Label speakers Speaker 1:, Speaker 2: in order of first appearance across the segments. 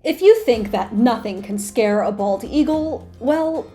Speaker 1: If you think that nothing can scare a bald eagle, well,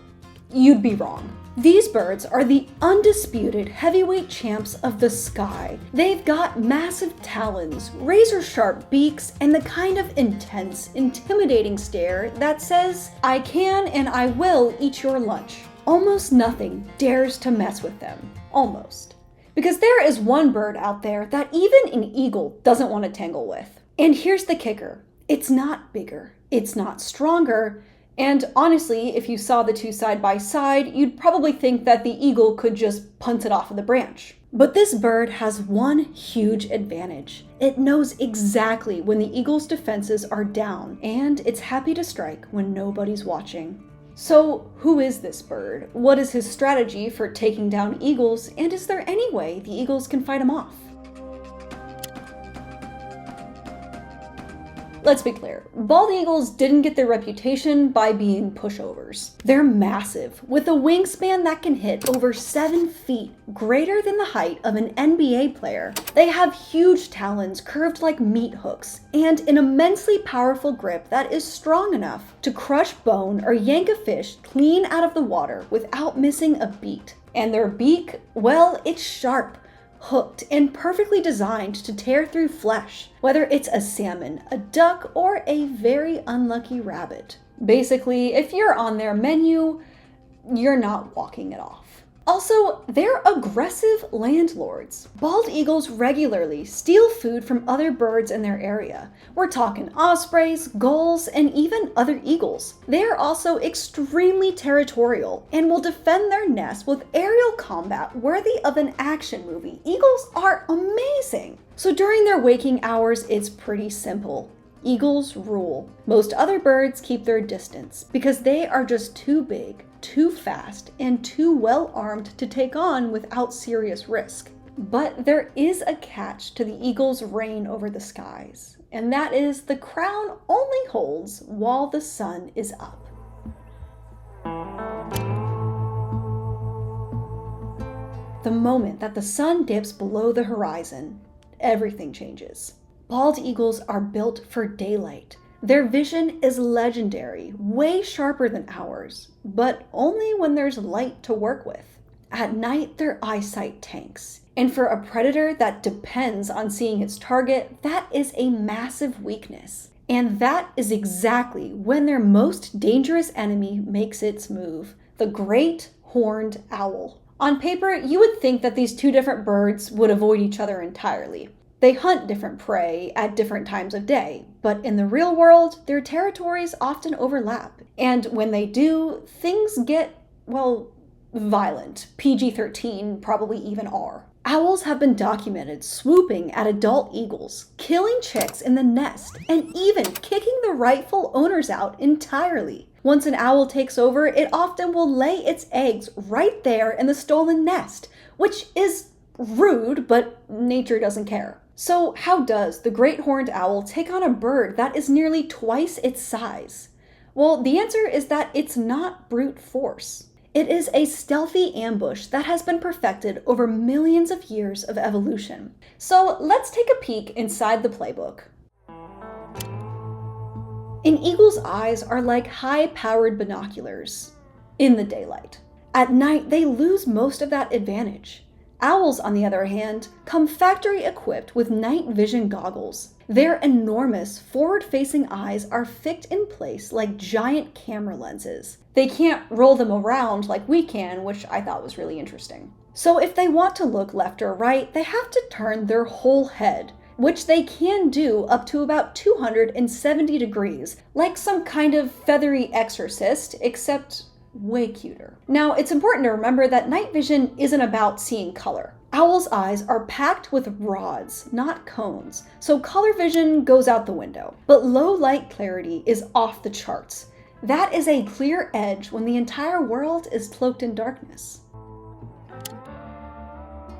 Speaker 1: you'd be wrong. These birds are the undisputed heavyweight champs of the sky. They've got massive talons, razor-sharp beaks, and the kind of intense, intimidating stare that says, "I can and I will eat your lunch." Almost nothing dares to mess with them. Almost. Because there is one bird out there that even an eagle doesn't want to tangle with. And here's the kicker. It's not bigger. It's not stronger. And honestly, if you saw the two side by side, you'd probably think that the eagle could just punt it off of the branch. But this bird has one huge advantage. It knows exactly when the eagle's defenses are down, and it's happy to strike when nobody's watching. So who is this bird? What is his strategy for taking down eagles? And is there any way the eagles can fight him off? Let's be clear, bald eagles didn't get their reputation by being pushovers. They're massive, with a wingspan that can hit over 7 feet, greater than the height of an NBA player. They have huge talons curved like meat hooks, and an immensely powerful grip that is strong enough to crush bone or yank a fish clean out of the water without missing a beat. And their beak, well, it's sharp, hooked, and perfectly designed to tear through flesh, whether it's a salmon, a duck, or a very unlucky rabbit. Basically, if you're on their menu, you're not walking it off. Also, they're aggressive landlords. Bald eagles regularly steal food from other birds in their area. We're talking ospreys, gulls, and even other eagles. They are also extremely territorial and will defend their nest with aerial combat worthy of an action movie. Eagles are amazing. So during their waking hours, it's pretty simple. Eagles rule. Most other birds keep their distance because they are just too big, too fast, and too well armed to take on without serious risk. But there is a catch to the eagle's reign over the skies, and that is the crown only holds while the sun is up. The moment that the sun dips below the horizon, everything changes. Bald eagles are built for daylight. Their vision is legendary, way sharper than ours, but only when there's light to work with. At night, their eyesight tanks. And for a predator that depends on seeing its target, that is a massive weakness. And that is exactly when their most dangerous enemy makes its move, the great horned owl. On paper, you would think that these two different birds would avoid each other entirely. They hunt different prey at different times of day, but in the real world, their territories often overlap. And when they do, things get, well, violent. PG-13 probably even are. Owls have been documented swooping at adult eagles, killing chicks in the nest, and even kicking the rightful owners out entirely. Once an owl takes over, it often will lay its eggs right there in the stolen nest, which is rude, but nature doesn't care. So how does the great horned owl take on a bird that is nearly twice its size? Well, the answer is that it's not brute force. It is a stealthy ambush that has been perfected over millions of years of evolution. So let's take a peek inside the playbook. An eagle's eyes are like high-powered binoculars in the daylight. At night, they lose most of that advantage. Owls, on the other hand, come factory-equipped with night vision goggles. Their enormous, forward-facing eyes are fixed in place like giant camera lenses. They can't roll them around like we can, which I thought was really interesting. So if they want to look left or right, they have to turn their whole head, which they can do up to about 270 degrees, like some kind of feathery exorcist, except way cuter. Now, it's important to remember that night vision isn't about seeing color. Owls' eyes are packed with rods, not cones, so color vision goes out the window. But low light clarity is off the charts. That is a clear edge when the entire world is cloaked in darkness.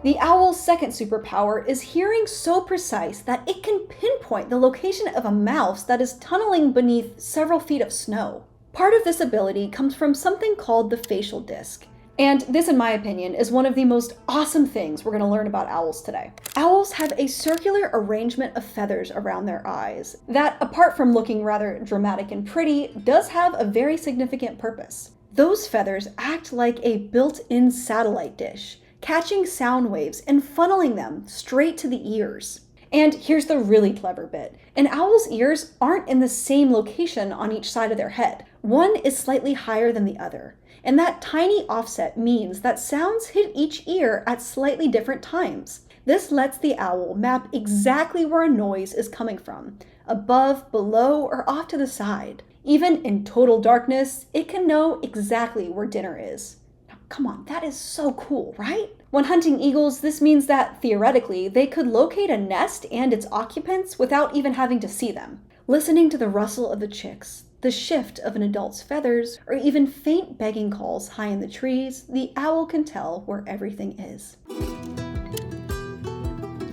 Speaker 1: The owl's second superpower is hearing so precise that it can pinpoint the location of a mouse that is tunneling beneath several feet of snow. Part of this ability comes from something called the facial disc. And this, in my opinion, is one of the most awesome things we're going to learn about owls today. Owls have a circular arrangement of feathers around their eyes that, apart from looking rather dramatic and pretty, does have a very significant purpose. Those feathers act like a built-in satellite dish, catching sound waves and funneling them straight to the ears. And here's the really clever bit. An owl's ears aren't in the same location on each side of their head. One is slightly higher than the other. And that tiny offset means that sounds hit each ear at slightly different times. This lets the owl map exactly where a noise is coming from, above, below, or off to the side. Even in total darkness, it can know exactly where dinner is. Now, come on, that is so cool, right? When hunting eagles, this means that, theoretically, they could locate a nest and its occupants without even having to see them. Listening to the rustle of the chicks, the shift of an adult's feathers, or even faint begging calls high in the trees, the owl can tell where everything is.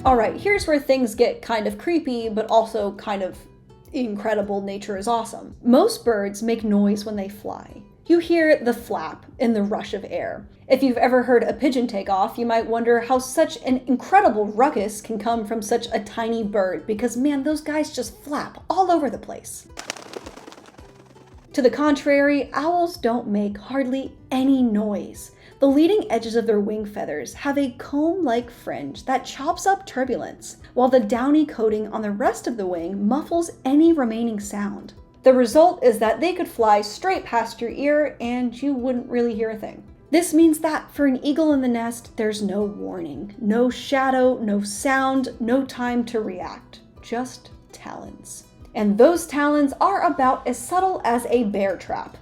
Speaker 1: Alright, here's where things get kind of creepy, but also kind of incredible. Nature is awesome. Most birds make noise when they fly. You hear the flap and the rush of air. If you've ever heard a pigeon take off, you might wonder how such an incredible ruckus can come from such a tiny bird, because man, those guys just flap all over the place. To the contrary, owls don't make hardly any noise. The leading edges of their wing feathers have a comb-like fringe that chops up turbulence, while the downy coating on the rest of the wing muffles any remaining sound. The result is that they could fly straight past your ear and you wouldn't really hear a thing. This means that for an eagle in the nest, there's no warning, no shadow, no sound, no time to react, just talons. And those talons are about as subtle as a bear trap.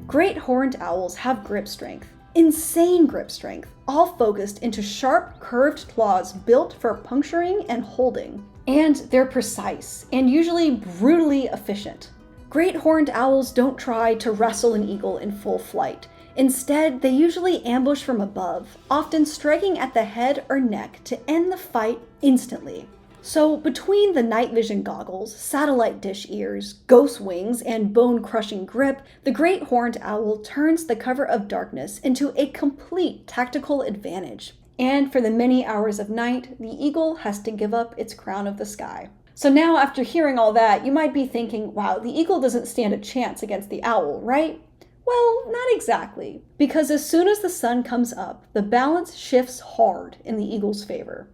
Speaker 1: Great horned owls have grip strength, insane grip strength, all focused into sharp, curved claws built for puncturing and holding. And they're precise, and usually brutally efficient. Great horned owls don't try to wrestle an eagle in full flight. Instead, they usually ambush from above, often striking at the head or neck to end the fight instantly. So between the night vision goggles, satellite dish ears, ghost wings, and bone-crushing grip, the great horned owl turns the cover of darkness into a complete tactical advantage. And for the many hours of night, the eagle has to give up its crown of the sky. So now, after hearing all that, you might be thinking, wow, the eagle doesn't stand a chance against the owl, right? Well, not exactly. Because as soon as the sun comes up, the balance shifts hard in the eagle's favor.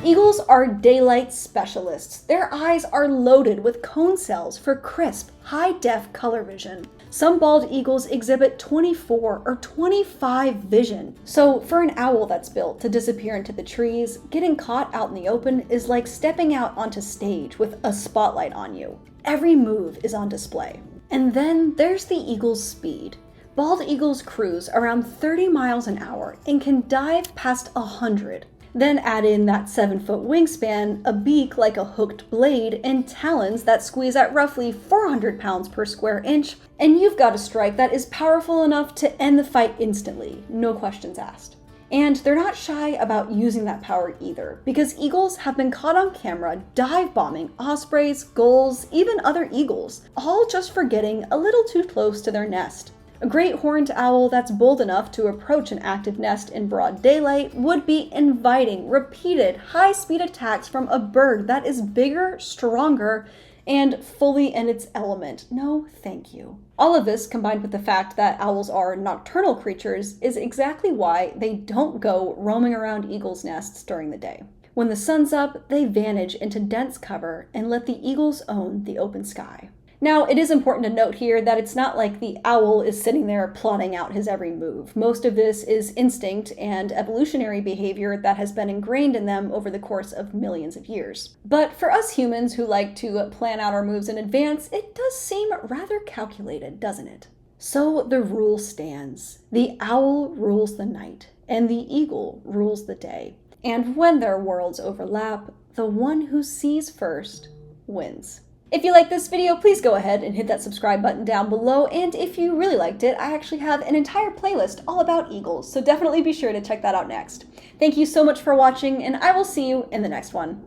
Speaker 1: Eagles are daylight specialists. Their eyes are loaded with cone cells for crisp, high-def color vision. Some bald eagles exhibit 24 or 25 vision. So for an owl that's built to disappear into the trees, getting caught out in the open is like stepping out onto stage with a spotlight on you. Every move is on display. And then there's the eagle's speed. Bald eagles cruise around 30 miles an hour and can dive past 100. Then add in that 7-foot wingspan, a beak like a hooked blade, and talons that squeeze at roughly 400 pounds per square inch, and you've got a strike that is powerful enough to end the fight instantly, no questions asked. And they're not shy about using that power either, because eagles have been caught on camera dive bombing ospreys, gulls, even other eagles, all just for getting a little too close to their nest. A great horned owl that's bold enough to approach an active nest in broad daylight would be inviting repeated high-speed attacks from a bird that is bigger, stronger, and fully in its element. No, thank you. All of this, combined with the fact that owls are nocturnal creatures, is exactly why they don't go roaming around eagles' nests during the day. When the sun's up, they vanish into dense cover and let the eagles own the open sky. Now, it is important to note here that it's not like the owl is sitting there plotting out his every move. Most of this is instinct and evolutionary behavior that has been ingrained in them over the course of millions of years. But for us humans who like to plan out our moves in advance, it does seem rather calculated, doesn't it? So the rule stands. The owl rules the night, and the eagle rules the day. And when their worlds overlap, the one who sees first wins. If you like this video, please go ahead and hit that subscribe button down below, and if you really liked it, I actually have an entire playlist all about eagles, so definitely be sure to check that out next. Thank you so much for watching, and I will see you in the next one.